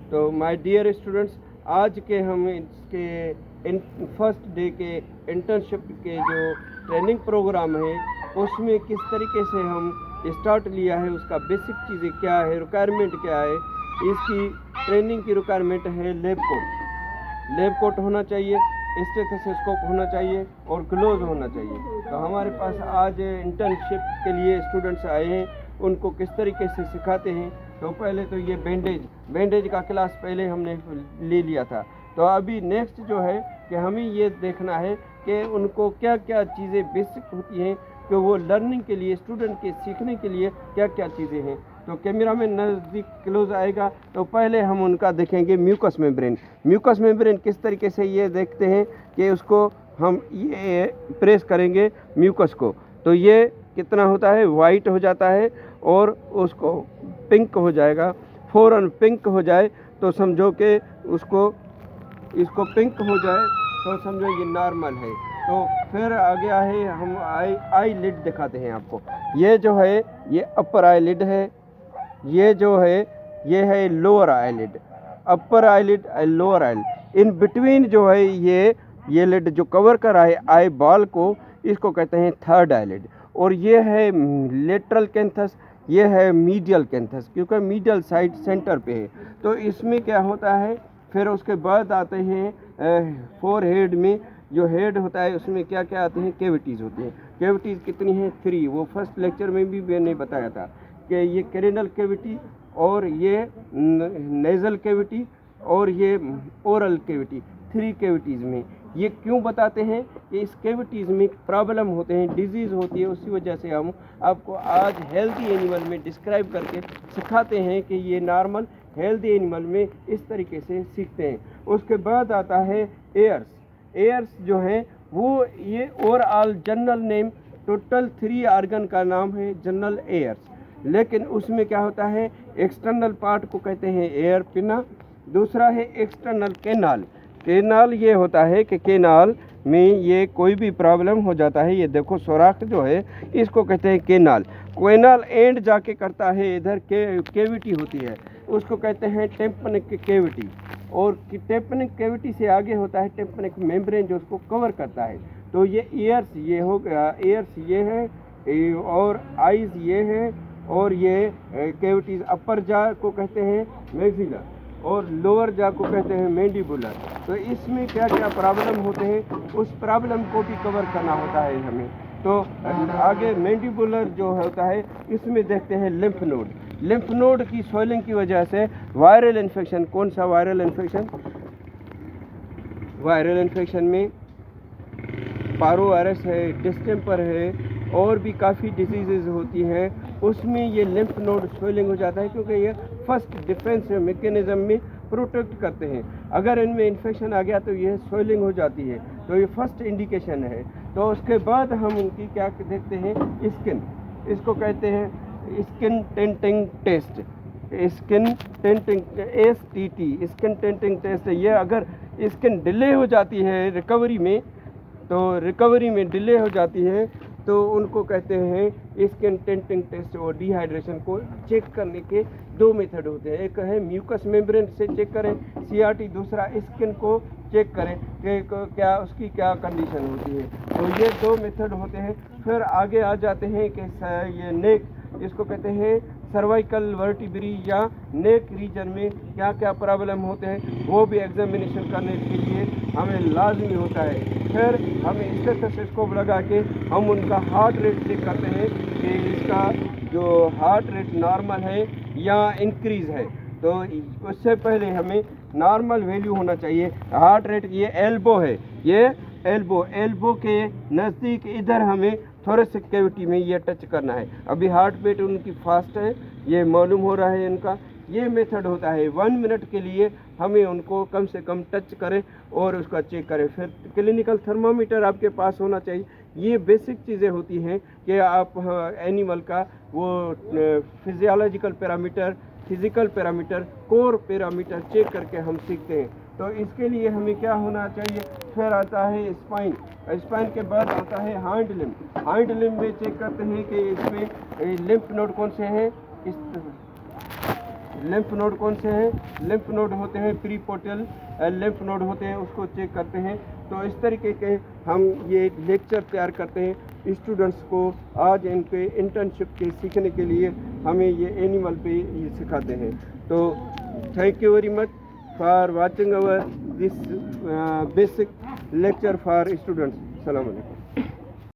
तो my dear students, आज के हम इसके फर्स्ट डे के इंटर्नशिप के जो ट्रेनिंग प्रोग्राम है उसमें किस तरीके से हम स्टार्ट लिया है, उसका बेसिक चीज़ें क्या है, रिक्वायरमेंट क्या है। इसकी ट्रेनिंग की रिक्वायरमेंट है लैब कोट होना चाहिए, स्टेथोस्कोप होना चाहिए और ग्लोव होना चाहिए। तो हमारे पास आज इंटर्नशिप के लिए स्टूडेंट्स आए हैं, उनको किस तरीके से सिखाते हैं। तो पहले तो ये बैंडेज का क्लास पहले हमने ले लिया था। तो अभी नेक्स्ट जो है कि हमें ये देखना है कि उनको क्या क्या चीज़ें बेसिक होती हैं कि वो लर्निंग के लिए, स्टूडेंट के सीखने के लिए क्या क्या चीज़ें हैं। तो कैमरा में नज़दीक क्लोज आएगा तो पहले हम उनका देखेंगे म्यूकस मेम्ब्रेन किस तरीके से ये देखते हैं कि उसको हम ये प्रेस करेंगे म्यूकस को तो ये कितना होता है, वाइट हो जाता है और उसको पिंक हो जाएगा। फ़ौरन पिंक हो जाए तो समझो कि इसको पिंक हो जाए तो समझो ये नॉर्मल है। तो फिर आगे है हम आई लिड दिखाते हैं आपको। ये जो है ये अपर आई लिड है, ये जो है ये है lower eyelid. Upper eyelid lower eyelid, in between जो है ये लिड जो कवर कर रहा है आई बॉल को, इसको कहते हैं थर्ड आई लिड। और ये है लेटरल कैंथस, ये है मीडियल कैंथस, क्योंकि मीडियल साइड सेंटर पे है। तो इसमें क्या होता है, फिर उसके बाद आते हैं फोर हेड में। जो हेड होता है उसमें क्या क्या आते हैं, कैविटीज़ होती हैं। कैविटीज़ कितनी हैं, 3। वो फर्स्ट लेक्चर में भी मैंने बताया था कि ये कैरिनल कैविटी और ये नेज़ल कैविटी और ये ओरल कैविटी, 3 कैविटीज़ में। ये क्यों बताते हैं कि इस कैविटीज़ में प्रॉब्लम होते हैं, डिजीज़ होती है, उसी वजह से हम आपको आज हेल्दी एनिमल में डिस्क्राइब करके सिखाते हैं कि ये नॉर्मल हेल्दी एनिमल में इस तरीके से सीखते हैं। उसके बाद आता है एयर्स जो हैं वो ये overall general name, total 3 organ का नाम है जनरल एयर्स। लेकिन उसमें क्या होता है, एक्सटर्नल पार्ट को कहते हैं एयर पिना, दूसरा है एक्सटर्नल केनाल ये होता है कि केनाल में ये कोई भी प्रॉब्लम हो जाता है, ये देखो सुराख जो है इसको कहते हैं केनाल एंड जाके करता है, इधर कैविटी होती है उसको कहते हैं टेम्पनिक कैविटी। और टेम्पनिक कैविटी से आगे होता है टेम्पनिक मेम्ब्रेन जो उसको कवर करता है। तो ये ईयर्स ये हो गया, ईयर्स ये है और आइज़ ये है और ये कैविटीज़ अपर जा को कहते हैं मैक्सिलर और लोअर जा को कहते हैं मैंडिबुलर। तो इसमें क्या क्या प्रॉब्लम होते हैं उस प्रॉब्लम को भी कवर करना होता है हमें। तो आगे मैंडिबुलर जो होता है इसमें देखते हैं लिम्फ नोड की स्वेलिंग की वजह से वायरल इन्फेक्शन। कौन सा वायरल इन्फेक्शन में पारोवायरस है, डिस्टेम्पर है और भी काफ़ी डिजीज़ होती हैं, उसमें ये लिम्फ नोड स्वेलिंग हो जाता है क्योंकि ये फर्स्ट डिफेंस मैकेनिज्म में प्रोटेक्ट करते हैं। अगर इनमें इन्फेक्शन आ गया तो ये स्वेलिंग हो जाती है, तो ये फर्स्ट इंडिकेशन है। तो उसके बाद हम उनकी क्या देखते हैं, स्किन, इसको कहते हैं skin tenting test, STT, skin tenting test. ये अगर स्किन डिले हो जाती है रिकवरी में डिले हो जाती है तो उनको कहते हैं स्किन टेंटिंग टेस्ट। और डिहाइड्रेशन को चेक करने के 2 मेथड होते हैं, एक है म्यूकस मेम्ब्रेन से चेक करें CRT, दूसरा स्किन को चेक करें कि क्या उसकी क्या कंडीशन होती है। तो ये 2 मेथड होते हैं। फिर आगे आ जाते हैं कि ये नेक, इसको कहते हैं सर्वाइकल वर्टिब्री या नेक रीजन में क्या क्या प्रॉब्लम होते हैं, वो भी एग्जामिनेशन करने के लिए हमें लाजमी होता है। फिर हमें स्टेथोस्कोप लगा के हम उनका हार्ट रेट चेक करते हैं कि इसका जो हार्ट रेट नॉर्मल है या इंक्रीज़ है। तो उससे पहले हमें नॉर्मल वैल्यू होना चाहिए। हार्ट रेट ये एल्बो है, ये एल्बो के नज़दीक इधर हमें थोरेसिक कैविटी में ये टच करना है। अभी हार्ट बीट उनकी फास्ट है, ये मालूम हो रहा है इनका। ये मेथड होता है 1 मिनट के लिए हमें उनको कम से कम टच करें और उसका चेक करें। फिर क्लिनिकल थर्मामीटर आपके पास होना चाहिए। ये बेसिक चीज़ें होती हैं कि आप एनिमल का वो physiological parameter, physical parameter, core parameter check करके हम सीखते हैं। तो इसके लिए हमें क्या होना चाहिए, फिर आता है स्पाइन के बाद आता है हाइंड लिम्ब में चेक करते हैं कि इसमें लिम्फ नोड कौन से हैं। लिम्फ नोड कौन से हैं? लिम्फ नोड होते हैं प्रीपोर्टल लिम्फ नोड होते हैं, उसको चेक करते हैं। तो इस तरीके के हम ये लेक्चर तैयार करते हैं स्टूडेंट्स को। आज इनके इंटर्नशिप के सीखने के लिए हमें ये एनिमल पे ये सिखाते हैं। तो thank you very much for watching our this basic lecture for students. Assalamu alaikum.